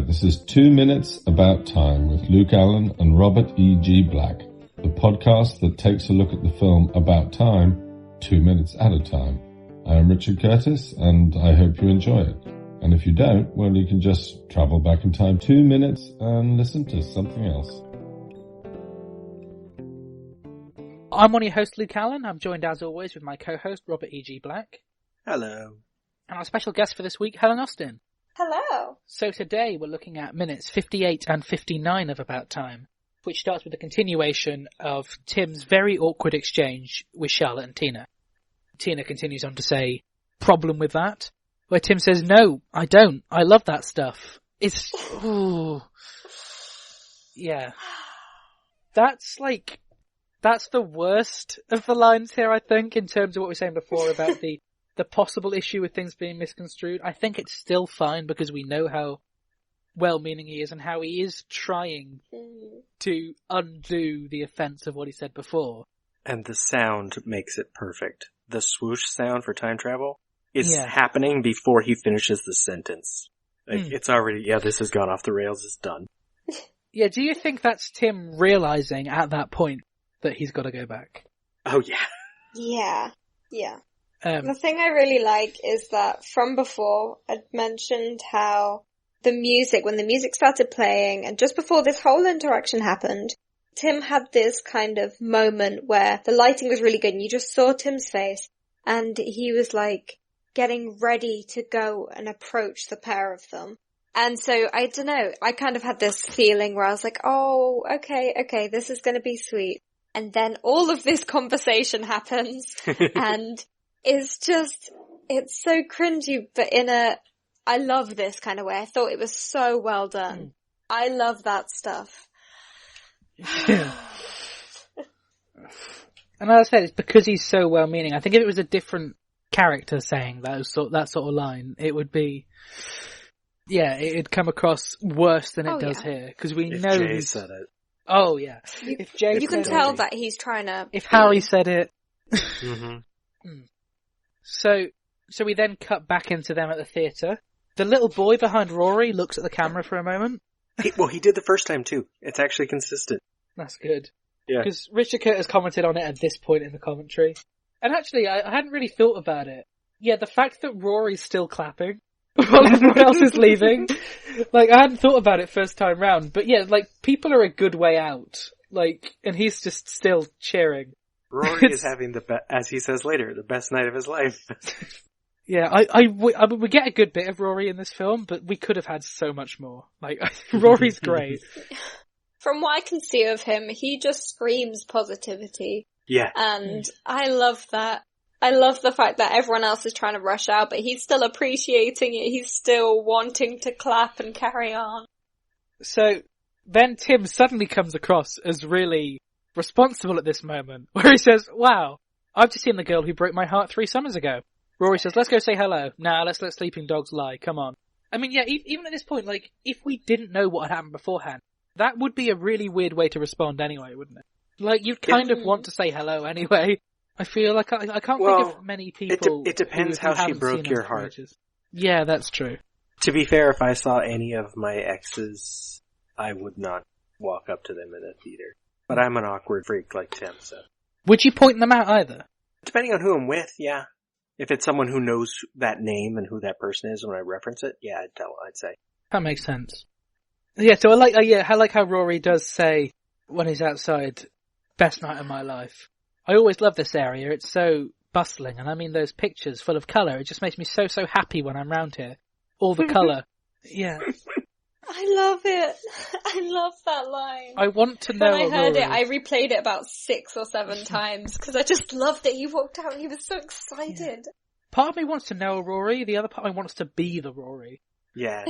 This is 2 Minutes About Time with Luke Allen and Robert E.G. Black, the podcast that takes a look at the film About Time 2 minutes at a time. I am Richard Curtis, and I hope you enjoy it. And if you don't, well, you can just travel back in time 2 minutes and listen to something else. I'm one of your hosts, Luke Allen. I'm joined as always with my co-host, Robert E.G. Black. Hello. And our special guest for this week, Helen Austin. Hello. So today we're looking at minutes 58 and 59 of About Time, which starts with a continuation of Tim's very awkward exchange with Charlotte and Tina. Tina continues on to say, problem with that? Where Tim says, no, I don't. I love that stuff. It's, ooh. Yeah. That's the worst of the lines here, I think, in terms of what we were saying before about the possible issue with things being misconstrued. I think it's still fine because we know how well-meaning he is and how he is trying to undo the offense of what he said before. And the sound makes it perfect. The swoosh sound for time travel is happening before he finishes the sentence. It's already, this has gone off the rails, it's done. Yeah, do you think that's Tim realizing at that point that he's got to go back? Oh, yeah. Yeah. The thing I really like is that from before, I'd mentioned how when the music started playing, and just before this whole interaction happened, Tim had this kind of moment where the lighting was really good, and you just saw Tim's face, and he was getting ready to go and approach the pair of them. And so, I don't know, I kind of had this feeling where I was like, oh, okay, this is gonna be sweet. And then all of this conversation happens, and it's so cringy, but I love this kind of way. I thought it was so well done. I love that stuff. Yeah. And as I said, it's because he's so well-meaning. I think if it was a different character saying that sort of line, it would be, it'd come across worse than it does here. Because we know Jay said it. Oh, yeah. You can tell that he's trying to... If Harry said it... Mm-hmm. So we then cut back into them at the theatre. The little boy behind Rory looks at the camera for a moment. He did the first time too. It's actually consistent. That's good. Yeah. Because Richard Curtis commented on it at this point in the commentary. And actually, I hadn't really thought about it. Yeah, the fact that Rory's still clapping while everyone else is leaving. I hadn't thought about it first time round. But yeah, people are a good way out. And he's just still cheering. Rory is having as he says later, the best night of his life. Yeah, we get a good bit of Rory in this film, but we could have had so much more. Rory's great. From what I can see of him, he just screams positivity. Yeah. And I love that. I love the fact that everyone else is trying to rush out, but he's still appreciating it. He's still wanting to clap and carry on. So, then Tim suddenly comes across as really responsible at this moment, where he says, wow, I've just seen the girl who broke my heart 3 summers ago. Rory says, let's go say hello. Nah, let's let sleeping dogs lie. Come on. I mean, yeah, even at this point, if we didn't know what had happened beforehand, that would be a really weird way to respond anyway, wouldn't it? You'd kind of want to say hello anyway. I feel I can't think of many people. It depends how she broke your heart. Yeah, that's true. To be fair, if I saw any of my exes, I would not walk up to them in a theater. But I'm an awkward freak like Tim, so. Would you point them out either? Depending on who I'm with, yeah. If it's someone who knows that name and who that person is when I reference it, yeah, I'd say. That makes sense. Yeah, so I like how Rory does say, when he's outside, best night of my life. I always love this area, it's so bustling, and I mean those pictures full of colour, it just makes me so happy when I'm round here. All the colour. Yeah. I love it. I love that line. I want to know. When I heard it, I replayed it about 6 or 7 times because I just loved it. He walked out and he was so excited. Yeah. Part of me wants to know Rory, the other part of me wants to be the Rory. Yeah.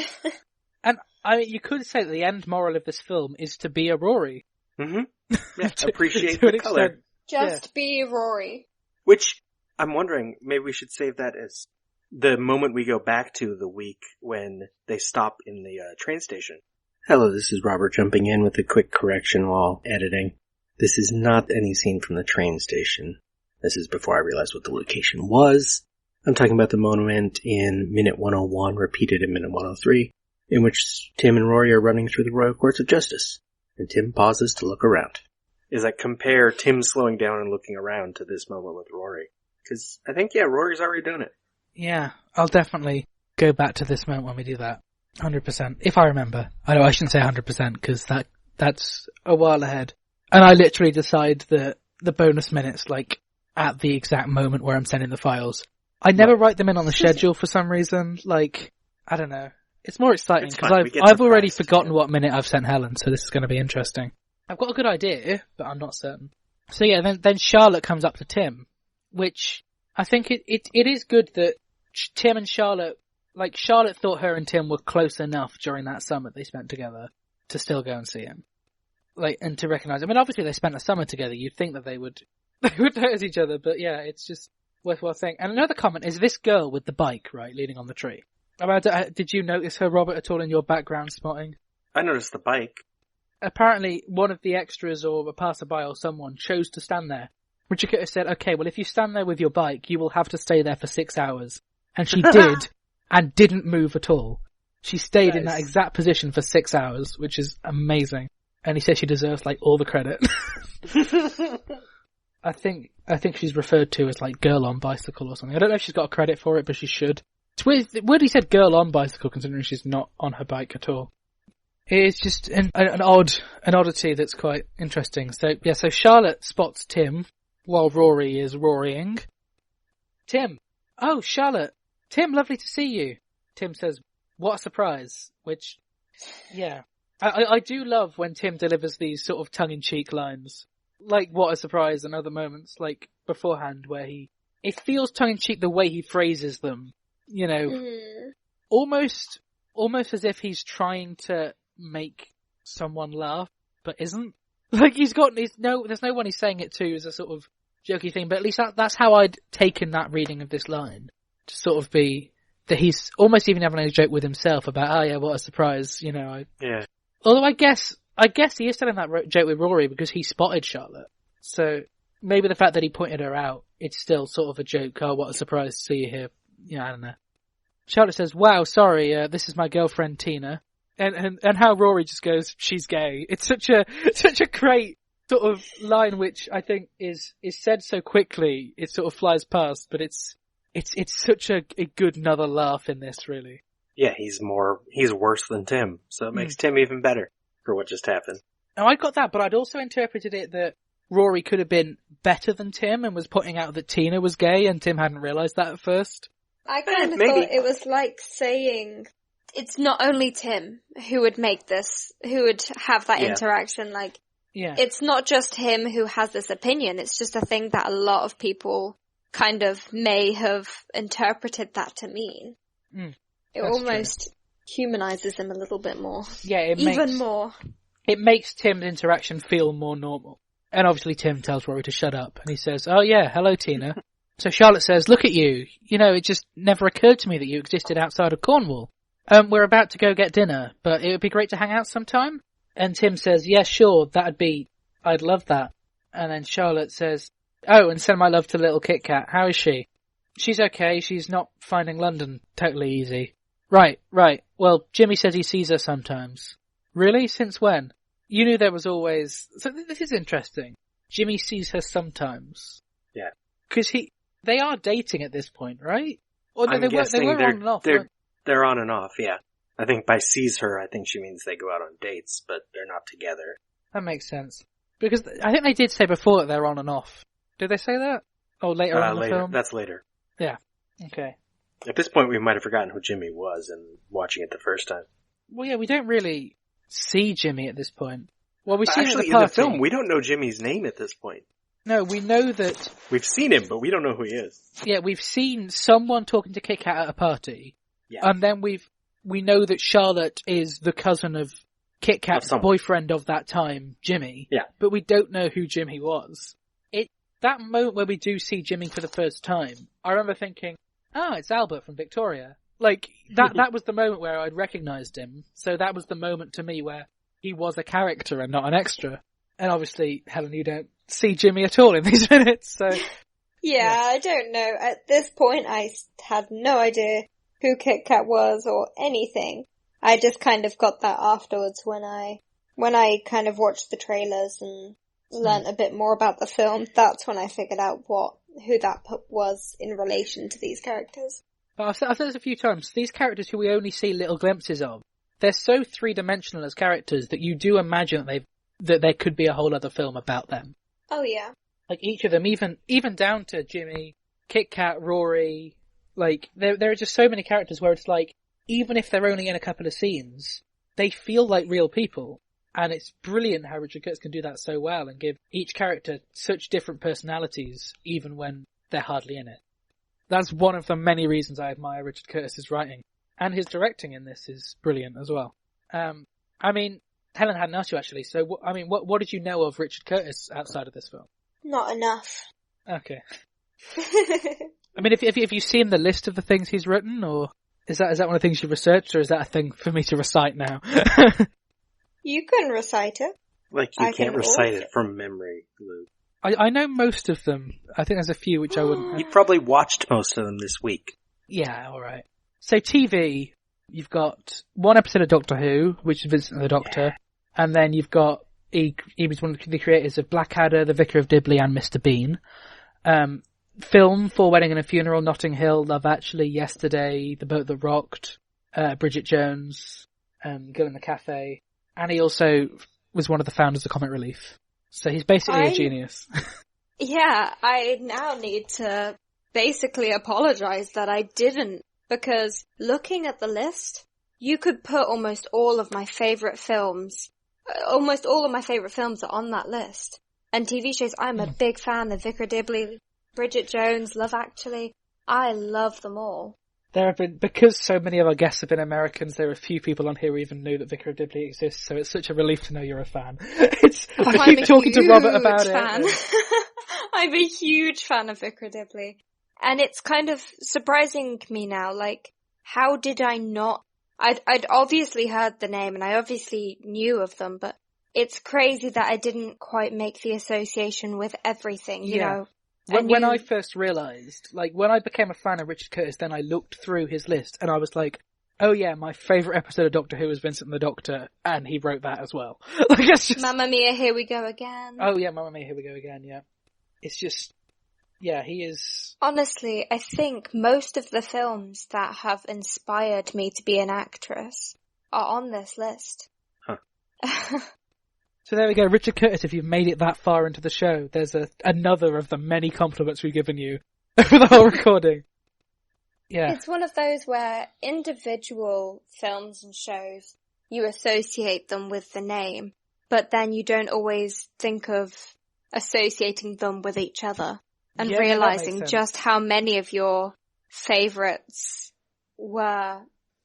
And I mean, you could say that the end moral of this film is to be a Rory. Mm-hmm. Yeah, appreciate the color. Just be Rory. Which, I'm wondering, maybe we should save that as the moment we go back to the week when they stop in the train station. Hello, this is Robert jumping in with a quick correction while editing. This is not any scene from the train station. This is before I realized what the location was. I'm talking about the moment in minute 101 repeated in minute 103. in which Tim and Rory are running through the Royal Courts of Justice, and Tim pauses to look around. Is that compare Tim slowing down and looking around to this moment with Rory? Because I think, Rory's already done it. Yeah, I'll definitely go back to this moment when we do that. 100%. If I remember. I know I shouldn't say 100% because that's a while ahead. And I literally decide the bonus minutes at the exact moment where I'm sending the files. I never write them in on the schedule for some reason. I don't know. It's more exciting because I've already forgotten what minute I've sent Helen, so this is going to be interesting. I've got a good idea, but I'm not certain. So yeah, then Charlotte comes up to Tim, which I think it is good that Tim and Charlotte, Charlotte thought her and Tim were close enough during that summer they spent together to still go and see him. And to recognise, obviously they spent a summer together, you'd think that they would notice each other, but yeah, it's just worthwhile saying. And another comment is this girl with the bike, right, leaning on the tree. Did you notice her, Robert, at all in your background spotting? I noticed the bike. Apparently, one of the extras or a passerby or someone chose to stand there. Richard Curtis said, okay, well, if you stand there with your bike, you will have to stay there for 6 hours. And she did, and didn't move at all. She stayed in that exact position for 6 hours, which is amazing. And he says she deserves, all the credit. I think she's referred to as, girl on bicycle or something. I don't know if she's got a credit for it, but she should. It's weird he said girl on bicycle, considering she's not on her bike at all. It's just an oddity that's quite interesting. So Charlotte spots Tim while Rory is roaring. Tim. Oh, Charlotte. Tim, lovely to see you. Tim says, what a surprise. Which, yeah. I do love when Tim delivers these sort of tongue-in-cheek lines. What a surprise, and other moments, beforehand, where it feels tongue-in-cheek the way he phrases them. Almost as if he's trying to make someone laugh, but isn't. There's no one he's saying it to as a sort of jokey thing, but at least that's how I'd taken that reading of this line. To sort of be that he's almost even having a joke with himself about, oh yeah, what a surprise, Yeah. Although I guess he is telling that joke with Rory because he spotted Charlotte. So maybe the fact that he pointed her out, it's still sort of a joke. Oh, what a surprise to see you here. Yeah, I don't know. Charlotte says, wow, sorry, this is my girlfriend Tina. And how Rory just goes, she's gay. It's such a great sort of line which I think is said so quickly, it sort of flies past, but it's such a good another laugh in this, really. Yeah, he's worse than Tim, so it makes Tim even better for what just happened. Now, I got that, but I'd also interpreted it that Rory could have been better than Tim and was pointing out that Tina was gay and Tim hadn't realised that at first. I kind of thought it was like saying it's not only Tim who would make this, who would have that interaction. It's not just him who has this opinion, it's just a thing that a lot of people kind of may have interpreted that to mean. It almost humanizes him a little bit more. Yeah, more. It makes Tim's interaction feel more normal. And obviously Tim tells Rory to shut up, and he says, oh yeah, hello Tina. So Charlotte says, look at you. It just never occurred to me that you existed outside of Cornwall. We're about to go get dinner, but it would be great to hang out sometime. And Tim says, yeah, sure, I'd love that. And then Charlotte says, oh, and send my love to little Kit Kat. How is she? She's okay, she's not finding London totally easy. Right. Well, Jimmy says he sees her sometimes. Really? Since when? You knew there was always... So this is interesting. Jimmy sees her sometimes. Yeah. Because they are dating at this point, right? Or they were on and off. They're on and off, yeah. I think by sees her, I think she means they go out on dates, but they're not together. That makes sense. Because I think they did say before that they're on and off. Did they say that? Oh, later on in the film? That's later. Yeah. Okay. At this point, we might have forgotten who Jimmy was and watching it the first time. Well, yeah, we don't really see Jimmy at this point. Well, we see actually him at the in the film. We don't know Jimmy's name at this point. No, we know that... We've seen him, but we don't know who he is. Yeah, we've seen someone talking to Kit Kat at a party. Yeah. And then we know that Charlotte is the cousin of Kit Kat's boyfriend of that time, Jimmy. Yeah. But we don't know who Jimmy was. That moment where we do see Jimmy for the first time, I remember thinking, oh, it's Albert from Victoria. That was the moment where I'd recognised him. So that was the moment to me where he was a character and not an extra. And obviously, Helen, you don't see Jimmy at all in these minutes, so... Yeah, I don't know. At this point, I had no idea who Kit Kat was or anything. I just kind of got that afterwards when I kind of watched the trailers and learnt a bit more about the film. That's when I figured out who that was in relation to these characters. I've said this a few times. These characters who we only see little glimpses of, they're so three-dimensional as characters that you do imagine that there could be a whole other film about them. Oh yeah. Like each of them, even down to Jimmy, Kit Kat, Rory, like there are just so many characters where it's like, even if they're only in a couple of scenes, they feel like real people. And it's brilliant how Richard Curtis can do that so well and give each character such different personalities, even when they're hardly in it. That's one of the many reasons I admire Richard Curtis's writing. And his directing in this is brilliant as well. I mean, Helen hadn't asked you actually, so what did you know of Richard Curtis outside of this film? Not enough. Okay. I mean, if you've seen the list of the things he's written, or is that one of the things you researched, or is that a thing for me to recite now? You can recite it. Like you can't recite it from memory, Luke. I know most of them. I think there's a few which I wouldn't. You probably watched most of them this week. Yeah, alright. So TV, you've got one episode of Doctor Who, which is Vincent the Doctor, and then you've got, he was one of the creators of Blackadder, The Vicar of Dibley, and Mr. Bean. Film, For Wedding and a Funeral, Notting Hill, Love Actually, Yesterday, The Boat That Rocked, Bridget Jones, Girl in the Cafe, and he also was one of the founders of Comic Relief. So he's basically a genius. Yeah, I now need to basically apologize that I didn't, because looking at the list, you could put almost all of my favourite films. Almost all of my favourite films are on that list. And TV shows, I'm a big fan of Vicar Dibley, Bridget Jones, Love Actually. I love them all. There have been, because so many of our guests have been Americans, there are a few people on here who even knew that Vicar of Dibley exists, so it's such a relief to know you're a fan. I keep talking to Robert about it. I'm a huge fan of Vicar of Dibley. And it's kind of surprising me now, like, how did I not... I'd obviously heard the name, and I obviously knew of them, but it's crazy that I didn't quite make the association with everything, you know? When I first realised, like, when I became a fan of Richard Curtis, then I looked through his list, and I was like, oh yeah, my favourite episode of Doctor Who was Vincent the Doctor, and he wrote that as well. Like, it's just... Mamma Mia, Here We Go Again. Oh yeah, Mamma Mia, Here We Go Again, yeah. It's just... Yeah, he is... Honestly, I think most of the films that have inspired me to be an actress are on this list. Huh. So there we go, Richard Curtis, if you've made it that far into the show, there's another of the many compliments we've given you over the whole recording. Yeah. It's one of those where individual films and shows, you associate them with the name, but then you don't always think of associating them with each other and realizing just how many of your favorites were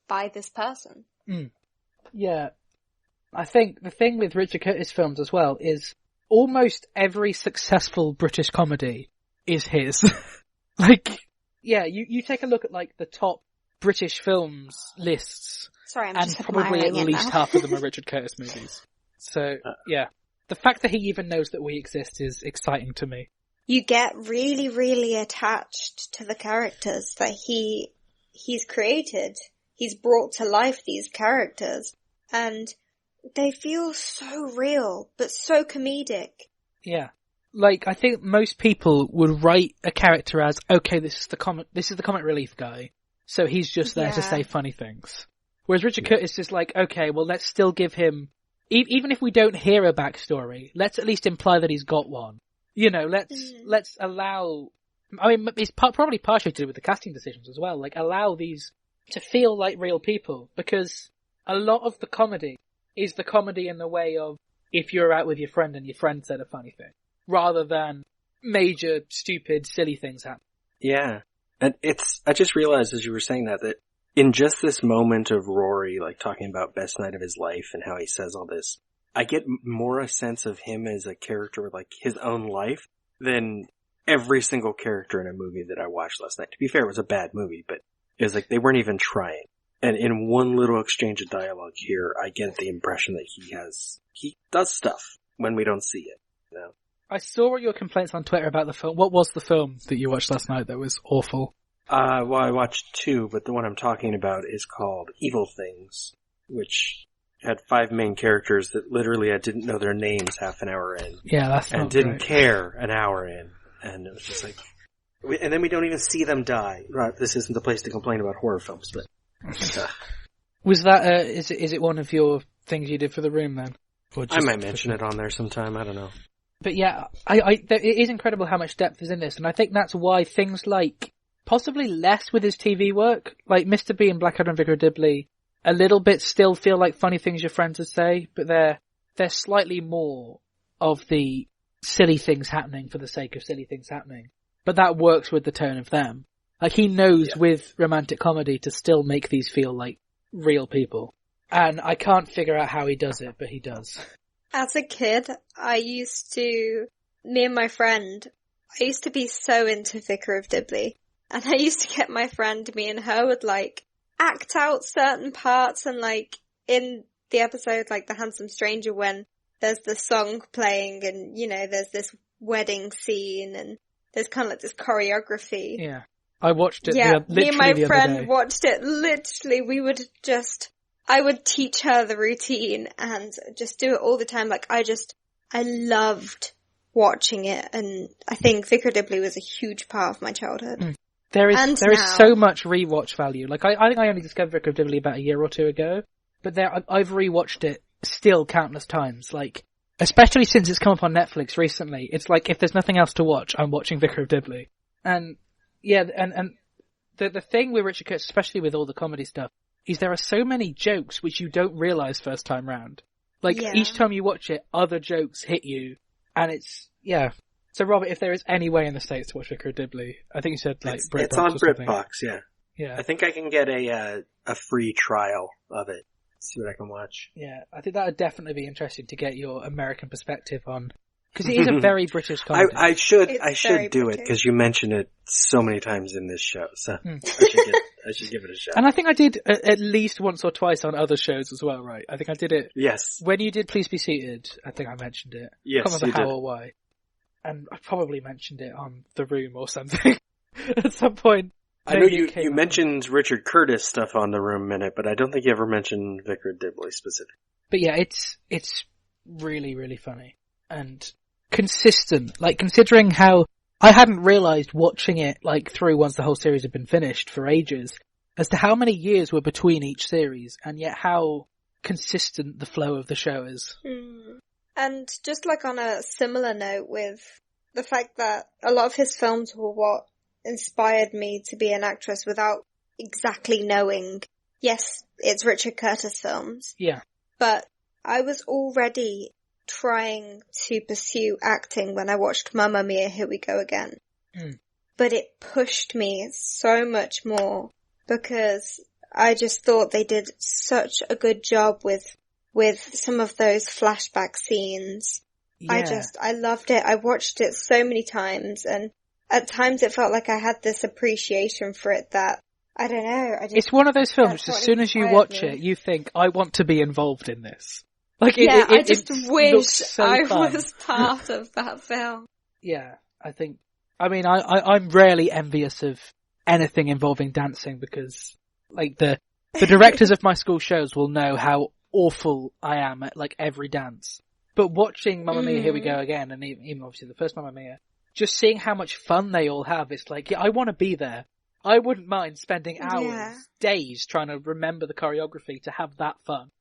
by this person. Mm. Yeah. I think the thing with Richard Curtis films as well is almost every successful British comedy is his. Like, yeah, you take a look at like the top British films lists. Sorry, I'm and just probably at least half of them are Richard Curtis movies. So, yeah. The fact that he even knows that we exist is exciting to me. You get really, really attached to the characters that he's created. He's brought to life these characters. And they feel so real, but so comedic. Yeah. Like, I think most people would write a character as, okay, this is the comic relief guy, so he's just there to say funny things. Whereas Richard Curtis is like, okay, well, let's still give him, even if we don't hear a backstory, let's at least imply that he's got one. You know, let's allow, I mean, it's probably partially to do with the casting decisions as well, like, allow these to feel like real people, because a lot of the comedy is the comedy in the way of if you're out with your friend and your friend said a funny thing, rather than major, stupid, silly things happen. Yeah. And I just realized as you were saying that in just this moment of Rory, like, talking about best night of his life and how he says all this, I get more a sense of him as a character with, like, his own life than every single character in a movie that I watched last night. To be fair, it was a bad movie, but it was like they weren't even trying. And in one little exchange of dialogue here, I get the impression that he does stuff when we don't see it, you know? I saw your complaints on Twitter about the film. What was the film that you watched last night that was awful? Well, I watched two, but the one I'm talking about is called Evil Things. which had 5 main characters that literally I didn't know their names half an hour in. Yeah, that's not and didn't great. care an hour in. And it was just like, and then we don't even see them die. Right, this isn't the place to complain about horror films, but. Was that, is it one of your things you did for The Room then? I might mention it on there sometime, I don't know. But yeah, it is incredible how much depth is in this, and I think that's why things like, possibly less with his TV work, like Mr. B and Blackadder and Vicar of Dibley, a little bit still feel like funny things your friends would say, but they're slightly more of the silly things happening for the sake of silly things happening. But that works with the tone of them. Like, he knows with romantic comedy to still make these feel like real people. And I can't figure out how he does it, but he does. As a kid, me and my friend, I used to be so into Vicar of Dibley. And I used to get my friend, me and her would like act out certain parts, and like in the episode like The Handsome Stranger, when there's the song playing and, you know, there's this wedding scene and there's kind of like this choreography. Yeah. I watched it me and my friend watched it literally. I would teach her the routine and just do it all the time. Like, I loved watching it, and I think Vicar of Dibley was a huge part of my childhood. Mm. There is so much rewatch value. Like, I think I only discovered Vicar of Dibley about a year or two ago, but I've rewatched it still countless times. Like, especially since it's come up on Netflix recently, it's like, if there's nothing else to watch, I'm watching Vicar of Dibley. And yeah, and the thing with Richard Curtis, especially with all the comedy stuff, is there are so many jokes which you don't realise first time round. Like, each time you watch it, other jokes hit you, and it's, yeah. So, Robert, if there is any way in the States to watch Vicar of Dibley, I think you said, like, BritBox. It's on BritBox, yeah. Yeah. I think I can get a free trial of it. See what I can watch. Yeah, I think that would definitely be interesting to get your American perspective on. Because it is a very British comedy. I should do it, because you mention it so many times in this show, so I should give it a shot. And I think I did at least once or twice on other shows as well, right? I think I did it. Yes. When you did Please Be Seated, I think I mentioned it. Yes, I can't remember how did. or why. And I probably mentioned it on The Room or something at some point. I know you mentioned Richard Curtis stuff on The Room Minute, but I don't think you ever mentioned Vicar of Dibley specifically. But yeah, it's really, really funny. And consistent. Like, considering how I hadn't realised watching it like through once the whole series had been finished for ages, as to how many years were between each series, and yet how consistent the flow of the show is. Mm. And just like on a similar note with the fact that a lot of his films were what inspired me to be an actress without exactly knowing, yes, it's Richard Curtis films. Yeah. But I was already trying to pursue acting when I watched Mamma Mia, Here We Go Again. Mm. But it pushed me so much more because I just thought they did such a good job with some of those flashback scenes. Yeah. I loved it. I watched it so many times, and at times it felt like I had this appreciation for it that, I don't know. It's one of those films, as soon as you watch it, you think, I want to be involved in this. Like, I just wish so I fun. was part of that film. Yeah, I'm rarely envious of anything involving dancing because, like, the directors of my school shows will know how awful I am at, like, every dance. But watching Mamma Mia, Here We Go Again, and even obviously the first Mamma Mia, just seeing how much fun they all have, it's like, yeah, I want to be there. I wouldn't mind spending hours, days trying to remember the choreography to have that fun.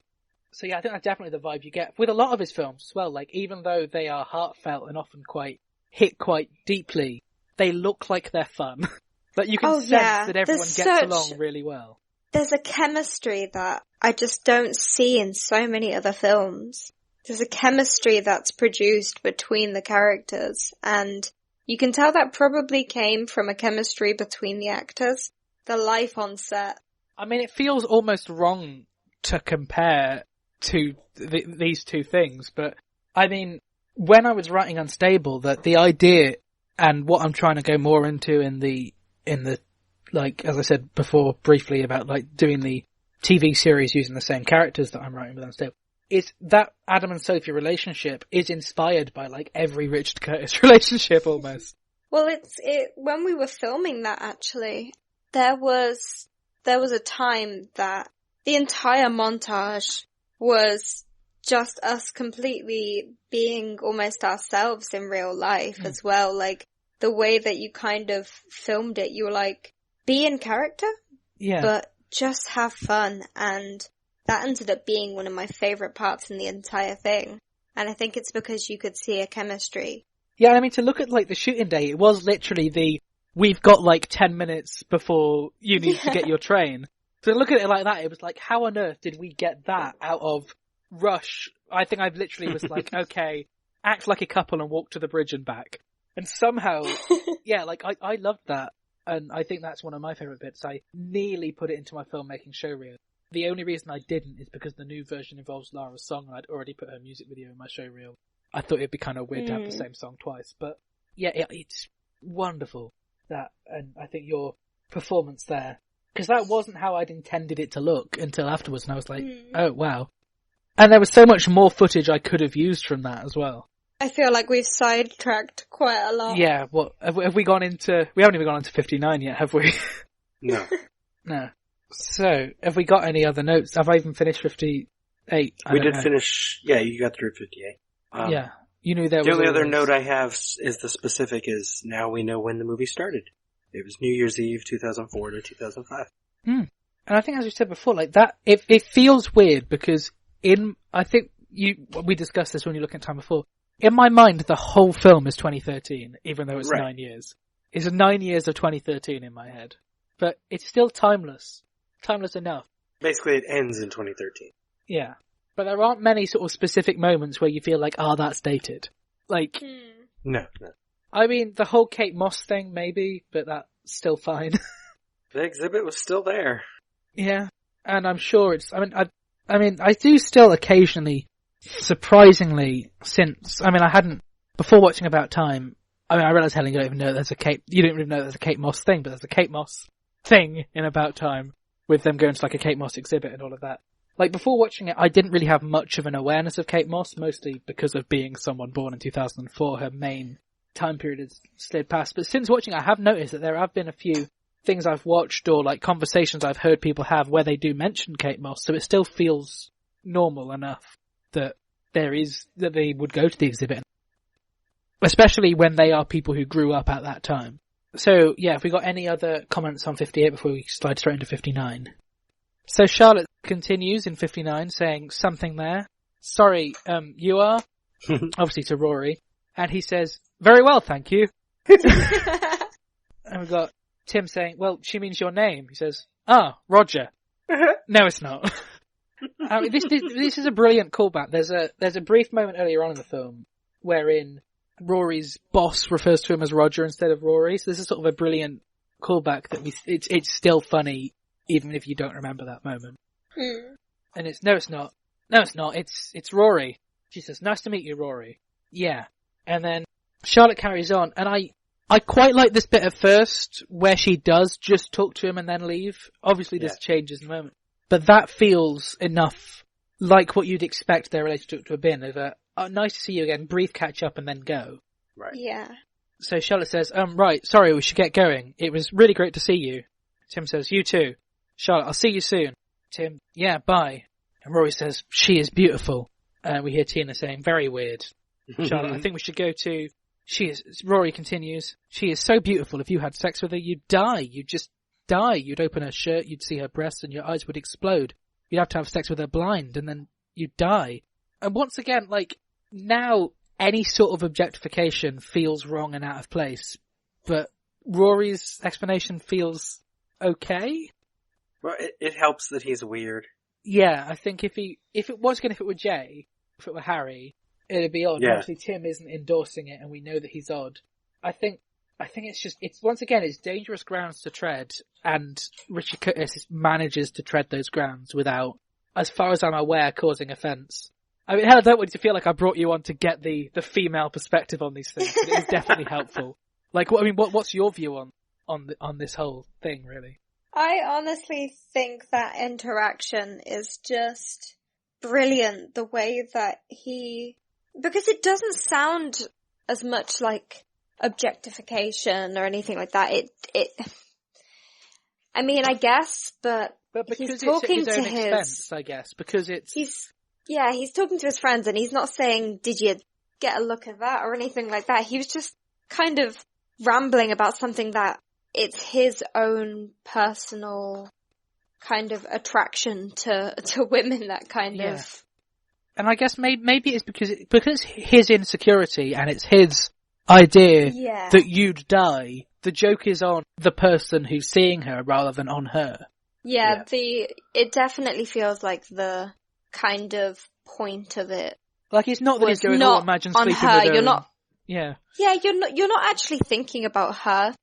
So yeah, I think that's definitely the vibe you get with a lot of his films as well. Like, even though they are heartfelt and often hit quite deeply, they look like they're fun. Like, you can sense that everyone gets along really well. There's a chemistry that I just don't see in so many other films. There's a chemistry that's produced between the characters, and you can tell that probably came from a chemistry between the actors. The life on set. I mean, it feels almost wrong to compare to these two things, but I mean, when I was writing Unstable, that the idea and what I'm trying to go more into in the like, as I said before briefly about like doing the TV series using the same characters that I'm writing with Unstable, is that Adam and Sophie relationship is inspired by like every Richard Curtis relationship almost. Well, when we were filming that, actually, there was a time that the entire montage was just us completely being almost ourselves in real life as well. Like, the way that you kind of filmed it, you were like, be in character, but just have fun. And that ended up being one of my favorite parts in the entire thing. And I think it's because you could see a chemistry. Yeah, I mean, to look at, like, the shooting day, it was literally we've got, like, 10 minutes before you need to get your train. So to look at it like that, it was like, how on earth did we get that out of Rush? I think I literally was like, okay, act like a couple and walk to the bridge and back. And somehow, I loved that. And I think that's one of my favourite bits. I nearly put it into my filmmaking showreel. The only reason I didn't is because the new version involves Lara's song, and I'd already put her music video in my showreel. I thought it'd be kind of weird to have the same song twice. But yeah, it's wonderful. And I think your performance there, because that wasn't how I'd intended it to look until afterwards, and I was like, oh wow. And there was so much more footage I could have used from that as well. I feel like we've sidetracked quite a lot. Yeah, have we gone into... We haven't even gone into 59 yet, have we? No. No. So, have we got any other notes? Have I even finished 58? We did finish... Yeah, you got through 58. Yeah. You knew there was... The only other note I have is the specific is now we know when the movie started. It was New Year's Eve, 2004 to 2005. And I think, as we said before, like that, it feels weird because I think we discussed this when you look at time before. In my mind, the whole film is 2013, even though it's 9 years. It's 9 years of 2013 in my head. But it's still timeless. Timeless enough. Basically, it ends in 2013. Yeah. But there aren't many sort of specific moments where you feel like, that's dated. Like... No. I mean, the whole Kate Moss thing, maybe, but that's still fine. The exhibit was still there. Yeah. And I'm sure it's... I do still occasionally... Surprisingly, before watching About Time, I realize, Helen, you don't even know there's you don't even know there's a Kate Moss thing, but there's a Kate Moss thing in About Time with them going to like a Kate Moss exhibit and all of that. Like, before watching it, I didn't really have much of an awareness of Kate Moss, mostly because of being someone born in 2004. Her main time period has slid past. But since watching it, I have noticed that there have been a few things I've watched or like conversations I've heard people have where they do mention Kate Moss, so it still feels normal enough that they would go to the exhibit, especially when they are people who grew up at that time. So yeah, if we got any other comments on 58 before we slide straight into 59. So Charlotte continues in 59 saying something there. Sorry, you are? Obviously to Rory. And he says, very well, thank you. And we've got Tim saying, well, she means your name. He says, Roger. No, it's not. This is a brilliant callback. There's a brief moment earlier on in the film wherein Rory's boss refers to him as Roger instead of Rory. So this is sort of a brilliant callback that it's still funny even if you don't remember that moment. And it's not. It's Rory. She says, nice to meet you, Rory. Yeah. And then Charlotte carries on, and I quite like this bit at first where she does just talk to him and then leave. Obviously this changes in a moment. But that feels enough like what you'd expect their relationship to have been, of nice to see you again, brief catch up and then go. Right. Yeah. So Charlotte says, right, sorry, we should get going. It was really great to see you. Tim says, you too. Charlotte, I'll see you soon. Tim, yeah, bye. And Rory says, she is beautiful. We hear Tina saying, very weird. Charlotte, I think we should go to... Rory continues, she is so beautiful, if you had sex with her, you'd die. You'd just die. You'd open her shirt, you'd see her breasts, and your eyes would explode. You'd have to have sex with her blind, and then you'd die. And once again, like, now any sort of objectification feels wrong and out of place. But Rory's explanation feels okay. Well, it helps that he's weird. Yeah, I think if it were Jay, if it were Harry, it'd be odd. Yeah. Obviously Tim isn't endorsing it and we know that he's odd. I think it's once again, it's dangerous grounds to tread, and Richard Curtis manages to tread those grounds without, as far as I'm aware, causing offence. I mean, hell, I don't want you to feel like I brought you on to get the female perspective on these things, but it is definitely helpful. Like, what's your view on this whole thing, really? I honestly think that interaction is just brilliant, the way that because it doesn't sound as much like objectification or anything like that. I mean, I guess, but But because it's at his own expense, I guess. Because he's talking to his friends and he's not saying, did you get a look at that or anything like that. He was just kind of rambling about something that it's his own personal kind of attraction to women, that kind of. And I guess maybe it's because his insecurity and it's his idea that you'd die. The joke is on the person who's seeing her rather than on her. Yeah, it definitely feels like the kind of point of it. Like, it's not that he's going, imagine sleeping her. with her. You're not. Yeah. Yeah, you're not actually thinking about her.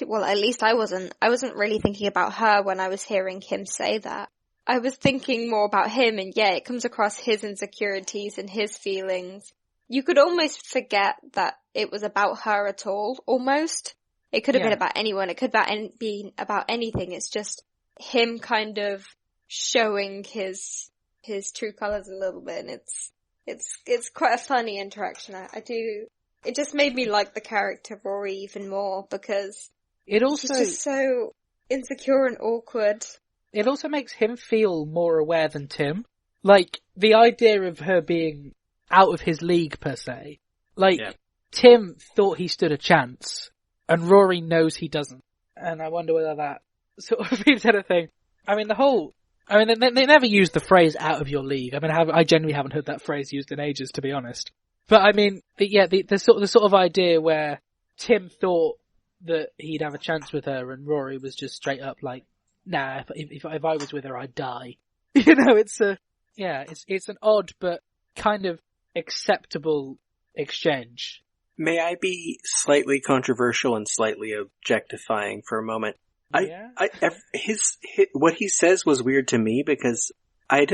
Well, at least I wasn't. I wasn't really thinking about her when I was hearing him say that. I was thinking more about him, and it comes across his insecurities and his feelings. You could almost forget that it was about her at all, almost. It could have been about anyone. It could have been about anything. It's just him kind of showing his true colours a little bit, and it's quite a funny interaction. It just made me like the character Rory even more because he's just so insecure and awkward. It also makes him feel more aware than Tim. Like, the idea of her being out of his league per se. Like, Tim thought he stood a chance, and Rory knows he doesn't. And I wonder whether that sort of means anything. I mean, they never use the phrase "out of your league." I mean, I genuinely haven't heard that phrase used in ages, to be honest. But I mean, the sort of idea where Tim thought that he'd have a chance with her, and Rory was just straight up like, "Nah, if I was with her, I'd die." You know, it's an odd but kind of acceptable exchange. May I be slightly controversial and slightly objectifying for a moment? What he says was weird to me because I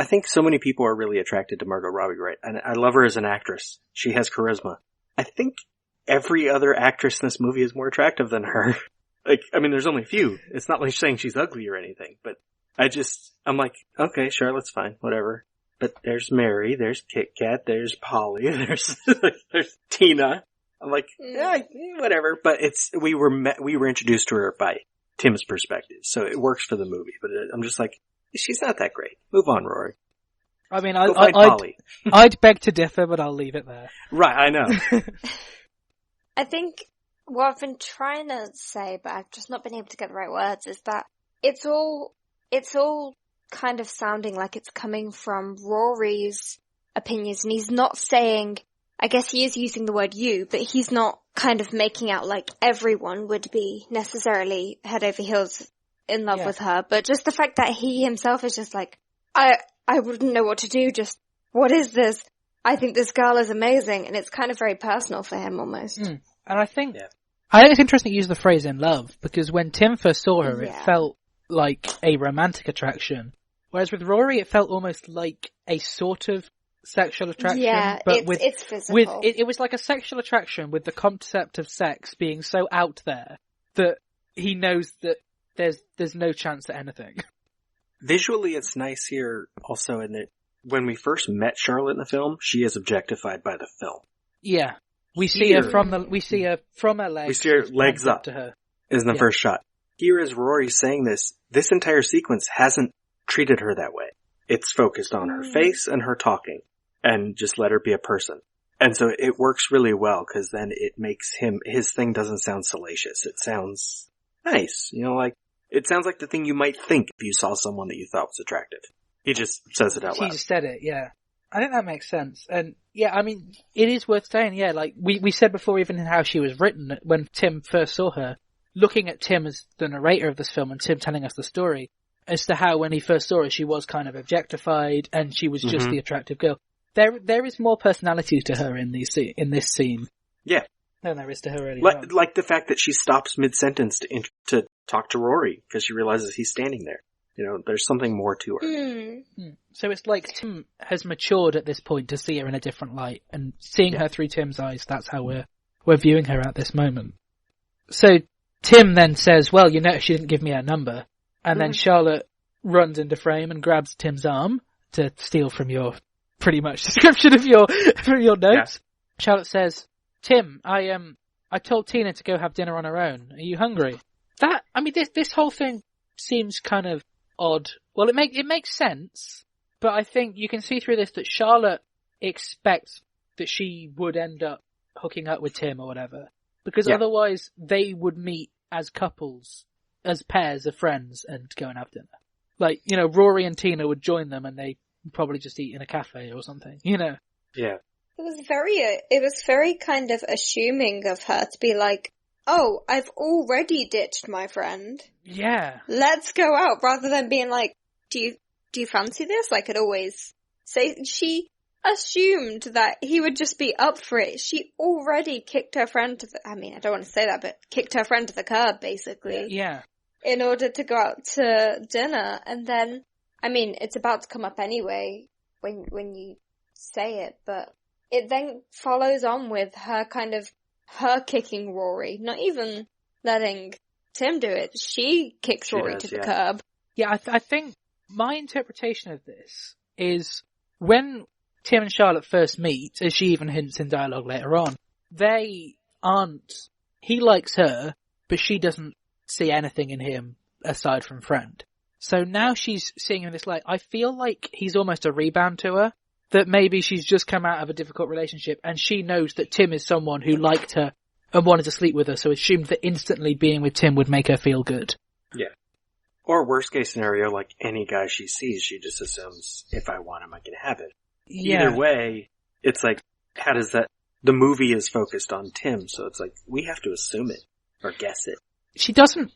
think so many people are really attracted to Margot Robbie, right? And I love her as an actress. She has charisma. I think every other actress in this movie is more attractive than her. Like, I mean, there's only a few. It's not like saying she's ugly or anything, but I'm like, okay, Charlotte's fine, whatever. But there's Mary, there's Kit Kat, there's Polly, there's Tina. I'm like, whatever. But we were introduced to her by Tim's perspective, so it works for the movie. But I'm just like, she's not that great. Move on, Rory. I mean, I'd beg to differ, but I'll leave it there. Right, I know. I think what I've been trying to say, but I've just not been able to get the right words, is that it's all kind of sounding like it's coming from Rory's opinions, and he's not saying, I guess he is using the word you, but he's not kind of making out like everyone would be necessarily head over heels in love with her, but just the fact that he himself is just like, I wouldn't know what to do, just, what is this? I think this girl is amazing, and it's kind of very personal for him almost. And I think it's interesting to use the phrase in love, because when Tim first saw her, it felt like a romantic attraction, whereas with Rory, it felt almost like a sort of sexual attraction, but it's physical. It was like a sexual attraction with the concept of sex being so out there that he knows that there's no chance at anything. Visually, it's nice here also in that when we first met Charlotte in the film, she is objectified by the film. Yeah. We see her from her legs. We see her legs up to her. Is in the first shot. Here is Rory saying this entire sequence hasn't treated her that way. It's focused on her face and her talking, and just let her be a person. And so it works really well, because then it makes his thing doesn't sound salacious. It sounds nice. You know, like, it sounds like the thing you might think if you saw someone that you thought was attractive. He just says it out loud. He just said it, yeah. I think that makes sense. And yeah, I mean, it is worth saying, like, we said before even in how she was written, when Tim first saw her, looking at Tim as the narrator of this film and Tim telling us the story, as to how when he first saw her, she was kind of objectified and she was just the attractive girl. There is more personality to her in this scene. Yeah. Than there is to her earlier on. Like the fact that she stops mid-sentence to talk to Rory because she realizes he's standing there. You know, there's something more to her. So it's like Tim has matured at this point to see her in a different light, and seeing her through Tim's eyes, that's how we're viewing her at this moment. So Tim then says, well, you notice she didn't give me her number. And then Charlotte runs into frame and grabs Tim's arm to steal from your pretty much description of your notes. Yeah. Charlotte says, Tim, I told Tina to go have dinner on her own. Are you hungry? This whole thing seems kind of odd. Well, it makes sense, but I think you can see through this that Charlotte expects that she would end up hooking up with Tim or whatever, because otherwise they would meet as couples, as pairs of friends, and go and have dinner. Like, you know, Rory and Tina would join them and they probably just eat in a cafe or something, you know? Yeah. It was very kind of assuming of her to be like, oh, I've already ditched my friend. Yeah. Let's go out, rather than being like, do you fancy this? I could always say, she assumed that he would just be up for it. She already kicked her friend I don't want to say that, but kicked her friend to the curb, basically. Yeah. In order to go out to dinner. And then, it's about to come up anyway when you say it, but it then follows on with her kicking Rory, not even letting Tim do it. She kicks Rory to the curb. Yeah, I think my interpretation of this is when Tim and Charlotte first meet, as she even hints in dialogue later on, he likes her, but she doesn't see anything in him aside from friend. So now she's seeing him in this light. I feel like he's almost a rebound to her, that maybe she's just come out of a difficult relationship and she knows that Tim is someone who liked her and wanted to sleep with her, so assumed that instantly being with Tim would make her feel good. Yeah. Or worst case scenario, like any guy she sees, she just assumes, if I want him, I can have it. Yeah. Either way, it's like, how does that, the movie is focused on Tim, so it's like, we have to assume it, or guess it. She doesn't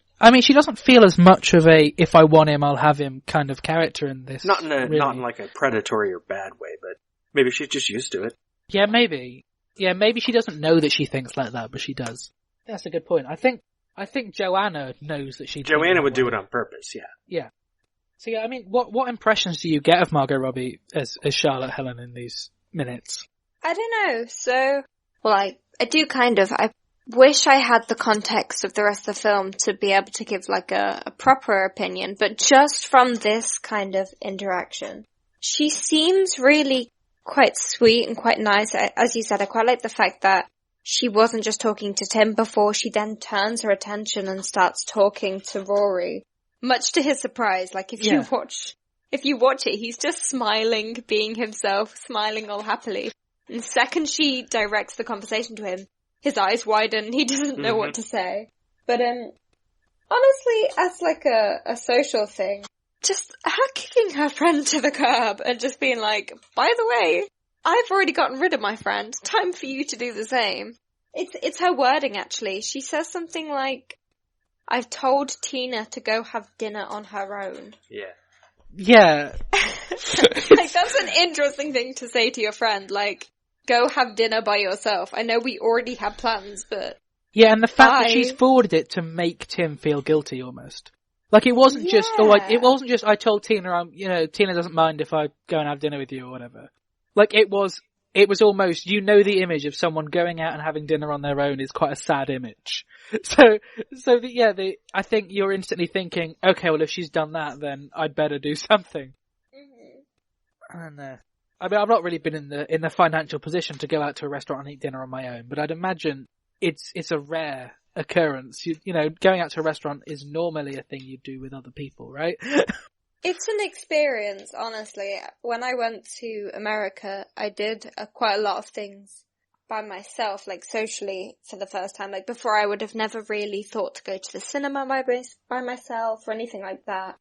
feel as much of a, if I want him, I'll have him kind of character in this. Not in like a predatory or bad way, but maybe she's just used to it. Yeah, maybe. Yeah, maybe she doesn't know that she thinks like that, but she does. That's a good point. I think Joanna knows that she. Joanna would do it on purpose, yeah. Yeah. So yeah, what impressions do you get of Margot Robbie as Charlotte Helen in these minutes? I don't know. So, I do kind of. I wish I had the context of the rest of the film to be able to give like a proper opinion, but just from this kind of interaction, she seems really quite sweet and quite nice. As you said, I quite like the fact that she wasn't just talking to Tim before, she then turns her attention and starts talking to Rory. Much to his surprise, like if you watch it, he's just smiling, being himself, smiling all happily. And the second she directs the conversation to him, his eyes widen, he doesn't know what to say. But honestly, as like a social thing, just her kicking her friend to the curb and just being like, by the way, I've already gotten rid of my friend, time for you to do the same. It's her wording actually. She says something like, I've told Tina to go have dinner on her own. Yeah. Yeah. Like, that's an interesting thing to say to your friend, like, go have dinner by yourself. I know we already have plans, but... Yeah, and the fact that she's forwarded it to make Tim feel guilty almost. Like, it wasn't just, I told Tina, Tina doesn't mind if I go and have dinner with you or whatever. Like, it was almost, the image of someone going out and having dinner on their own is quite a sad image. I think you're instantly thinking, okay, well, if she's done that, then I'd better do something. Mm-hmm. And, I've not really been in the financial position to go out to a restaurant and eat dinner on my own, but I'd imagine it's a rare occurrence. Going out to a restaurant is normally a thing you do with other people, right? It's an experience, honestly. When I went to America, I did quite a lot of things by myself, like socially, for the first time. Like, before I would have never really thought to go to the cinema by myself or anything like that.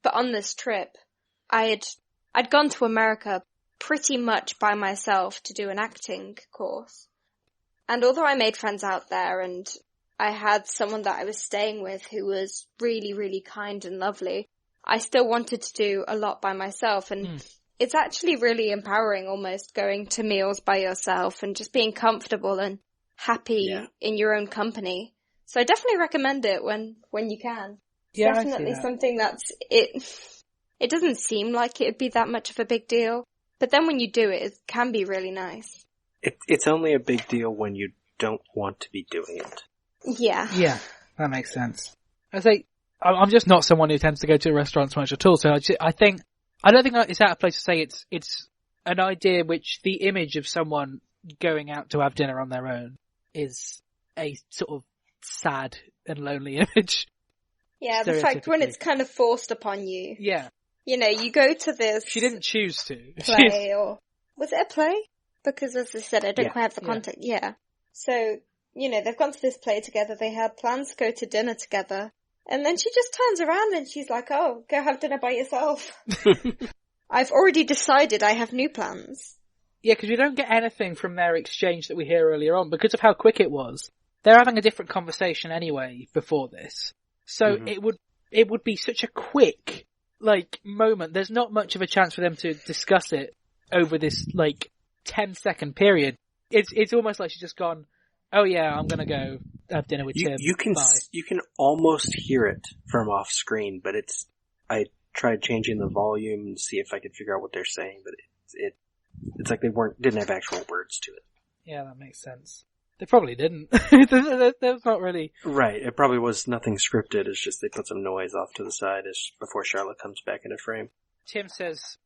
But on this trip, I'd gone to America pretty much by myself to do an acting course. And although I made friends out there and I had someone that I was staying with who was really, really kind and lovely, I still wanted to do a lot by myself. And it's actually really empowering, almost, going to meals by yourself and just being comfortable and happy in your own company. So I definitely recommend it when you can. Yeah, definitely something that's it doesn't seem like it would be that much of a big deal, but then when you do it, it can be really nice. It's only a big deal when you don't want to be doing it. Yeah. Yeah, that makes sense. I'm just not someone who tends to go to restaurants much at all, so I don't think it's out of place to say it's an idea which the image of someone going out to have dinner on their own is a sort of sad and lonely image. Yeah, the fact when it's kind of forced upon you. Yeah. You know, you go to this... She didn't choose to. Play, or... Was it a play? Because as I said, I don't quite have the context. Yeah. So, you know, they've gone to this play together, they had plans to go to dinner together, and then she just turns around and she's like, oh, go have dinner by yourself. I've already decided I have new plans. Yeah, because we don't get anything from their exchange that we hear earlier on because of how quick it was. They're having a different conversation anyway before this. So it would be such a quick, moment. There's not much of a chance for them to discuss it over this, 10-second period. It's almost like she's just gone, oh yeah, I'm gonna go have dinner with Tim. You can almost hear it from off screen, but I tried changing the volume and see if I could figure out what they're saying, but it's like they didn't have actual words to it. Yeah, that makes sense. They probably didn't. There's not really... Right, it probably was nothing scripted, it's just they put some noise off to the side before Charlotte comes back into frame. Tim says,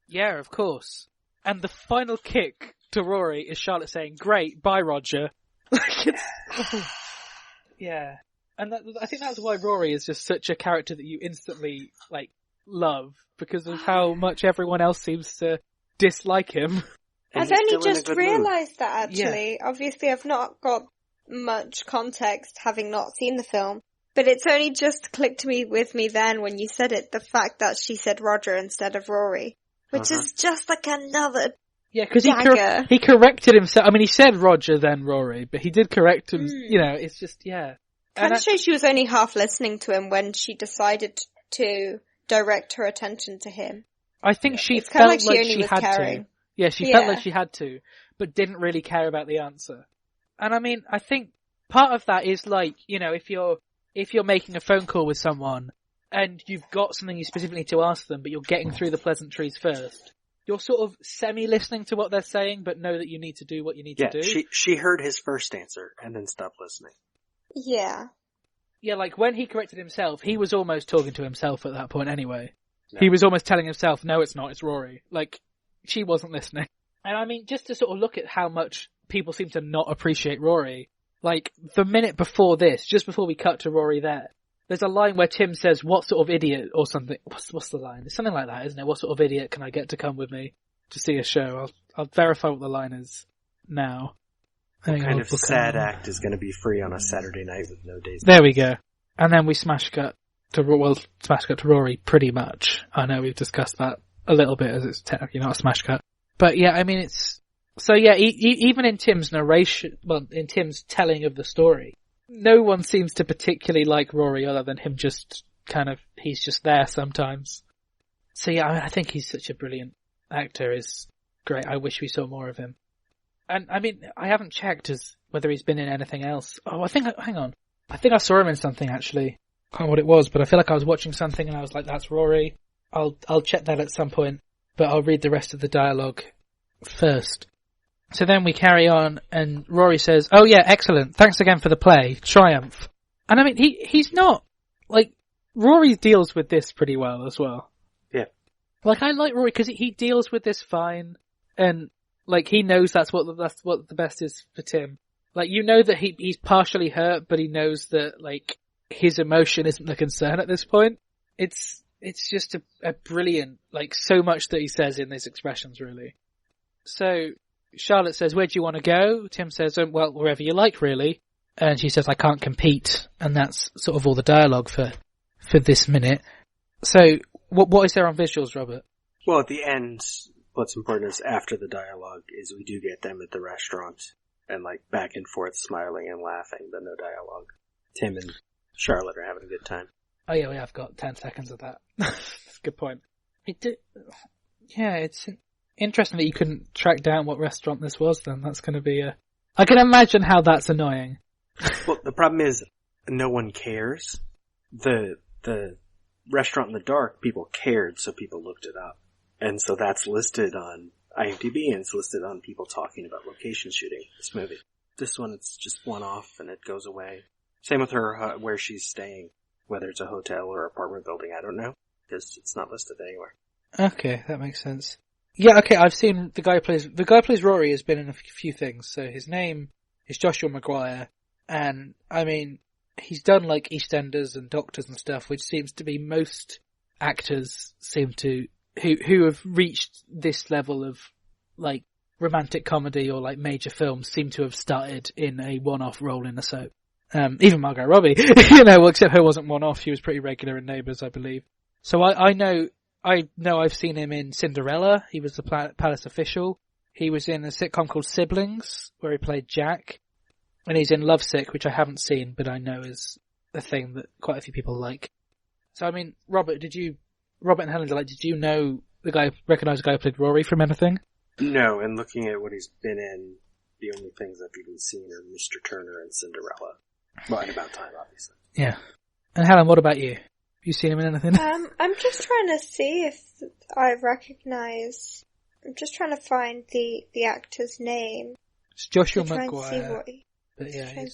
yeah, of course. And the final kick to Rory is Charlotte saying, great, bye Roger. Yeah. And I think that's why Rory is just such a character that you instantly, love, because of how much everyone else seems to dislike him. I've only just realised that, actually. Yeah. Obviously, I've not got much context, having not seen the film. But it's only just clicked with me then when you said it, the fact that she said Roger instead of Rory. Which is just another... Yeah, because he corrected himself. I mean, he said Roger then Rory, but he did correct him. It's just, yeah. Kind of shows she was only half listening to him when she decided to direct her attention to him. I think she felt like she had to. Yeah, she felt like she had to, but didn't really care about the answer. And I mean, I think part of that is if you're making a phone call with someone and you've got something you specifically need to ask them, but you're getting through the pleasantries first, you're sort of semi-listening to what they're saying, but know that you need to do what you need to do. Yeah, she heard his first answer and then stopped listening. Yeah. Yeah, when he corrected himself, he was almost talking to himself at that point anyway. No. He was almost telling himself, no, it's not, it's Rory. She wasn't listening. And I mean, just to sort of look at how much people seem to not appreciate Rory, the minute before this, just before we cut to Rory there's a line where Tim says, what sort of idiot, or something. What's the line? It's something like that, isn't it? What sort of idiot can I get to come with me to see a show? I'll verify what the line is now. What kind of sad act is going to be free on a Saturday night with no days? There we go. And then we smash cut to Rory pretty much. I know we've discussed that a little bit as it's technically not a smash cut. But yeah, I mean it's... So yeah, even in Tim's narration, in Tim's telling of the story, no one seems to particularly like Rory other than him just he's just there sometimes. So yeah, I think he's such a brilliant actor. Is great. I wish we saw more of him. And I mean, I haven't checked whether he's been in anything else. Oh, hang on. I think I saw him in something actually. I can't remember what it was, but I feel like I was watching something and I was like, that's Rory. I'll check that at some point, but I'll read the rest of the dialogue first. So then we carry on and Rory says, oh yeah, excellent. Thanks again for the play. Triumph. And I mean, he's not, Rory deals with this pretty well as well. Yeah. I like Rory because he deals with this fine and, he knows that's what the best is for Tim. You know that he's partially hurt, but he knows that, his emotion isn't the concern at this point. It's just a brilliant, so much that he says in these expressions, really. So, Charlotte says, where do you want to go? Tim says, well, wherever you like, really. And she says, I can't compete. And that's sort of all the dialogue for this minute. So, what is there on visuals, Robert? Well, at the end, what's important is after the dialogue is we do get them at the restaurant and back and forth smiling and laughing, but no dialogue. Tim and Charlotte are having a good time. Oh yeah, we have got 10 seconds of that. That's a good point. It's interesting that you couldn't track down what restaurant this was then. That's going to be I can imagine how that's annoying. Well, the problem is no one cares. The restaurant in the dark, people cared, so people looked it up. And so that's listed on IMDb and it's listed on people talking about location shooting this movie. This one, it's just one off and it goes away. Same with her, where she's staying. Whether it's a hotel or apartment building, I don't know. Because it's not listed anywhere. Okay, that makes sense. Yeah, okay, I've seen the guy who plays Rory has been in a few things. So his name is Joshua Maguire. And, I mean, he's done like EastEnders and Doctors and stuff, which seems to be most actors seem to, who have reached this level of like romantic comedy or like major films seem to have started in a one-off role in a soap. Even Margot Robbie, except her wasn't one-off. She was pretty regular in Neighbours, I believe. So I know I've seen him in Cinderella. He was the palace official. He was in a sitcom called Siblings, where he played Jack. And he's in Lovesick, which I haven't seen, but I know is a thing that quite a few people like. So, I mean, Robert and Helen, did you recognize the guy who played Rory from anything? No, and looking at what he's been in, the only things I've even seen are Mr. Turner and Cinderella. Well, and About Time, obviously. Yeah. And Helen, what about you? Have you seen him in anything? I'm just trying to see if I recognize... I'm just trying to find the actor's name. It's Joshua Maguire. But yeah,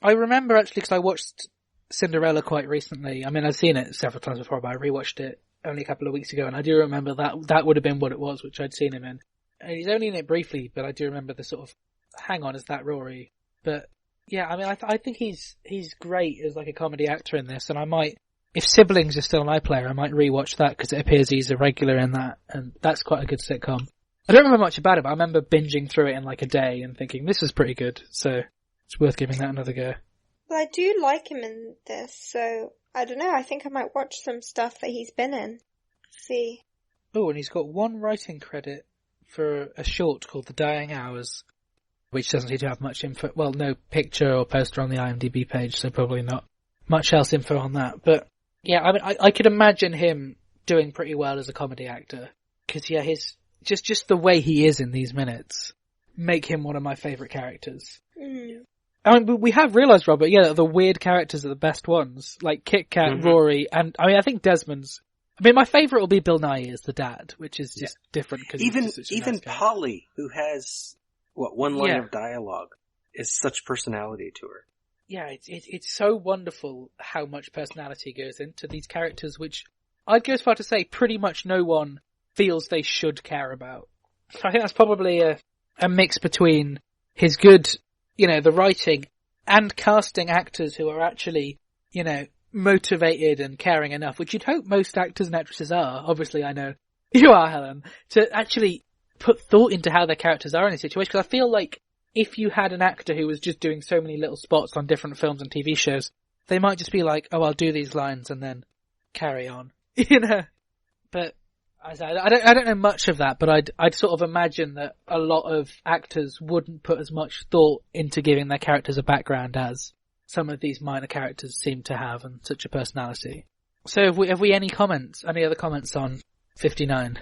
I remember actually, because I watched Cinderella quite recently. I mean, I've seen it several times before, but I rewatched it only a couple of weeks ago, and I do remember that would have been what it was, which I'd seen him in. And he's only in it briefly, but I do remember the sort of, hang on, is that Rory? But yeah, I mean, I think he's great as like a comedy actor in this, and I might, if Siblings is still an iPlayer, I might rewatch that because it appears he's a regular in that, and that's quite a good sitcom. I don't remember much about it, but I remember binging through it in like a day and thinking, this is pretty good, so it's worth giving that another go. Well, I do like him in this, so I don't know, I think I might watch some stuff that he's been in. See. Oh, and he's got one writing credit for a short called The Dying Hours, which doesn't seem to have much info, well, no picture or poster on the IMDb page, so probably not much else info on that. But yeah, I mean, I could imagine him doing pretty well as a comedy actor, because yeah, just the way he is in these minutes make him one of my favourite characters. Mm. I mean, we have realised, Robert, yeah, that the weird characters are the best ones, like Kit Kat, Rory, and I mean, I think Desmond's. I mean, my favourite will be Bill Nighy as the dad, which is just different because even nice Polly, who has one line of dialogue, is such personality to her. Yeah, it's so wonderful how much personality goes into these characters, which I'd go as far to say pretty much no one feels they should care about. I think that's probably a mix between his good, the writing, and casting actors who are actually, motivated and caring enough, which you'd hope most actors and actresses are. Obviously, I know you are, Helen, to actually put thought into how their characters are in a situation. Because I feel like if you had an actor who was just doing so many little spots on different films and TV shows, they might just be like, oh, I'll do these lines and then carry on, But I don't know much of that, but I'd sort of imagine that a lot of actors wouldn't put as much thought into giving their characters a background as some of these minor characters seem to have, and such a personality. So have we any other comments on 59?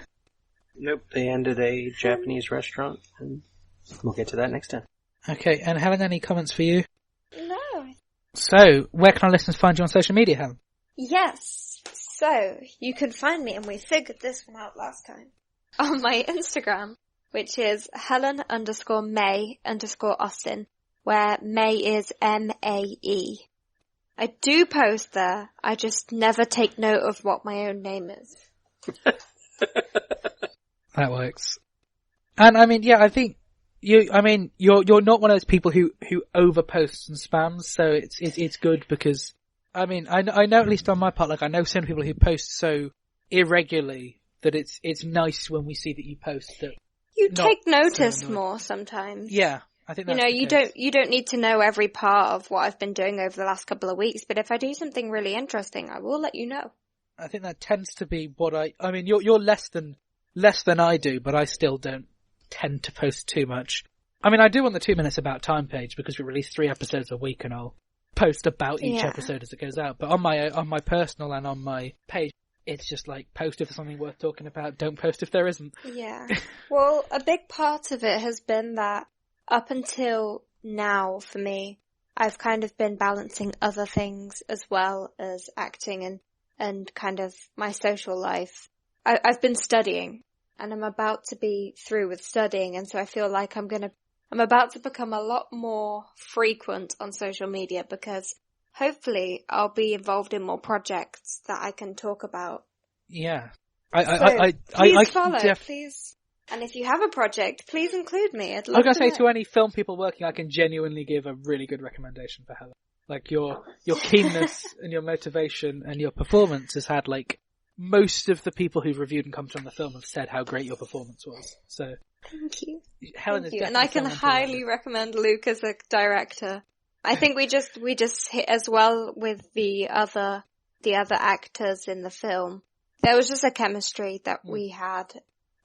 Nope, they ended a Japanese restaurant, and we'll get to that next time. Okay, and Helen, any comments for you? No. So, where can our listeners find you on social media, Helen? Yes, so you can find me, and we figured this one out last time, on my Instagram, which is Helen_Mae_Austin. Where Mae is M-A-E. I do post there, I just never take note of what my own name is. That works. And I mean, yeah, I think you're not one of those people who overposts and spams, so it's good because, I mean, I know at least on my part, like I know some people who post so irregularly that it's nice when we see that you post that. You take notice more sometimes. Yeah. I think that's you don't need to know every part of what I've been doing over the last couple of weeks, but if I do something really interesting, I will let you know. I think that tends to be what I mean, you're less than I do, but I still don't tend to post too much. I mean, I do on the 2 Minutes About Time page because we release 3 episodes a week and I'll post about each episode as it goes out. But on my personal and on my page, it's just like, post if there's something worth talking about, don't post if there isn't. Yeah. Well, a big part of it has been that up until now, for me, I've kind of been balancing other things as well as acting and kind of my social life. I've been studying, and I'm about to be through with studying, and so I feel like I'm about to become a lot more frequent on social media because hopefully I'll be involved in more projects that I can talk about. Yeah. Please follow, please. And if you have a project, please include me. I'd love to say to any film people working, I can genuinely give a really good recommendation for Helen. Like your keenness and your motivation and your performance has had like most of the people who've reviewed and commented on the film have said how great your performance was. So thank you. Helen Thank is you. And I can highly recommend Luke as a director. I think we just hit as well with the other actors in the film. There was just a chemistry that we had.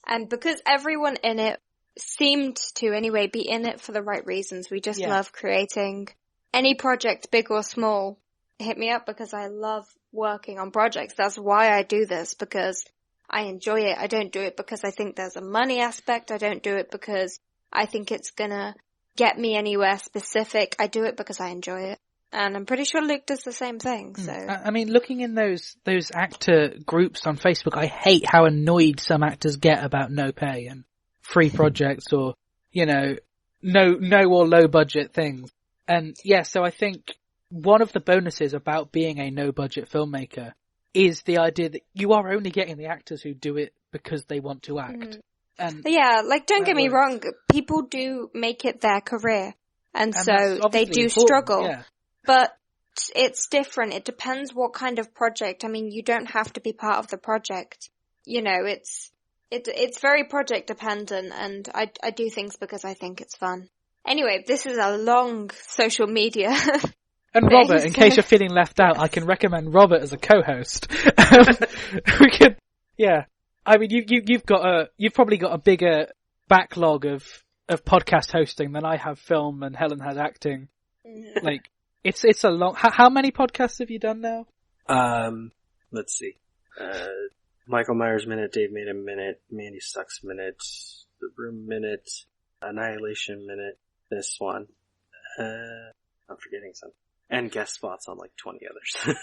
And because everyone in it seemed to anyway be in it for the right reasons, we just love creating any project, big or small. Hit me up because I love working on projects. That's why I do this, because I enjoy it. I don't do it because I think there's a money aspect. I don't do it because I think it's gonna get me anywhere specific. I do it because I enjoy it. And I'm pretty sure Luke does the same thing, so. I mean, looking in those actor groups on Facebook, I hate how annoyed some actors get about no pay and free projects or, no or low budget things. And so I think one of the bonuses about being a no budget filmmaker is the idea that you are only getting the actors who do it because they want to act. And don't get me wrong, people do make it their career. And so they do struggle. Yeah. But it's different. It depends what kind of project. I mean, you don't have to be part of the project. It's very project dependent, and I do things because I think it's fun. Anyway, this is a long social media. And Robert, in case you're feeling left out, I can recommend Robert as a co-host. We could, I mean, you've probably got a bigger backlog of podcast hosting than I have film, and Helen has acting. Like, it's a long. How many podcasts have you done now? Let's see. Michael Myers Minute, Dave Made a Minute, Mandy Sucks Minute, The Room Minute, Annihilation Minute, this one. I'm forgetting some. And guest spots on like 20 others.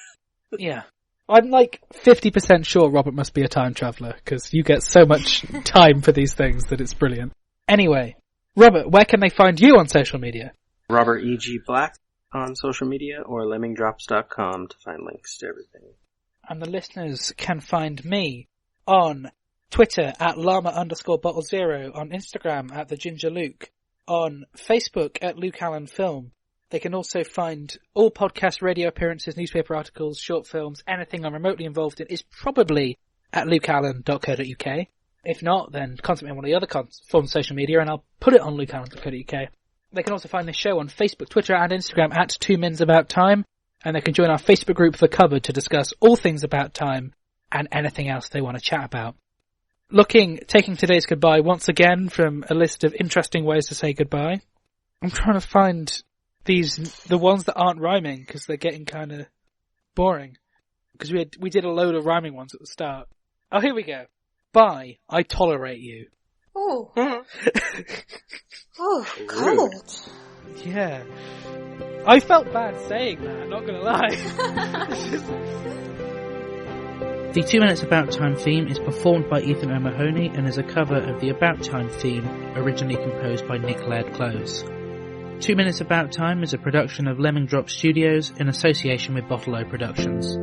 Yeah. I'm like 50% sure Robert must be a time traveller, because you get so much time for these things that it's brilliant. Anyway, Robert, where can they find you on social media? Robert E.G. Black on social media, or lemmingdrops.com to find links to everything. And the listeners can find me on Twitter at llama_bottle0, on Instagram at thegingerluke, on Facebook at Luke Allen Film. They can also find all podcast, radio appearances, newspaper articles, short films, anything I'm remotely involved in is probably at lukeallen.co.uk. If not, then contact me on one of the other forms of social media and I'll put it on lukeallen.co.uk. They can also find this show on Facebook, Twitter and Instagram at 2 Mins About Time, and they can join our Facebook group The Cupboard to discuss all things about time and anything else they want to chat about. Taking today's goodbye once again from a list of interesting ways to say goodbye. I'm trying to find the ones that aren't rhyming, because they're getting kind of boring. Because we did a load of rhyming ones at the start. Oh, here we go. Bye, I tolerate you. Oh. Oh, cold. Yeah. I felt bad saying that, I'm not gonna lie. The 2 Minutes About Time theme is performed by Ethan O'Mahony and is a cover of the About Time theme, originally composed by Nick Laird-Close. 2 Minutes About Time is a production of Lemming Drop Studios in association with Bottle O Productions.